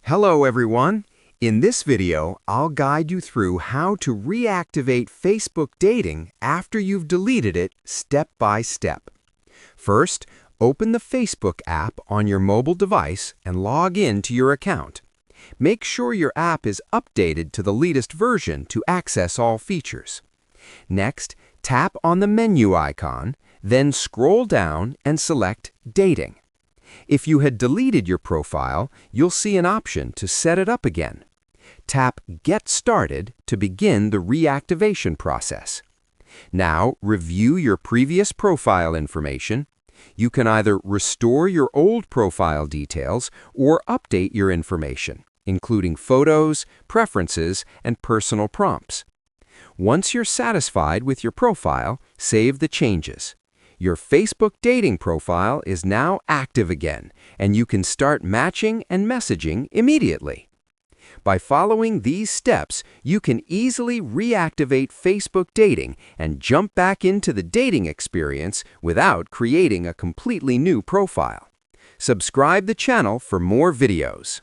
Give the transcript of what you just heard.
Hello everyone! In this video, I'll guide you through how to reactivate Facebook dating after you've deleted it step by step. First, open the Facebook app on your mobile device and log in to your account. Make sure your app is updated to the latest version to access all features. Next, tap on the menu icon, then scroll down and select Dating. If you had deleted your profile, you'll see an option to set it up again. Tap Get Started to begin the reactivation process. Now, review your previous profile information. You can either restore your old profile details or update your information, including photos, preferences, and personal prompts. Once you're satisfied with your profile, save the changes. Your Facebook dating profile is now active again, and you can start matching and messaging immediately. By following these steps, you can easily reactivate Facebook dating and jump back into the dating experience without creating a completely new profile. Subscribe the channel for more videos.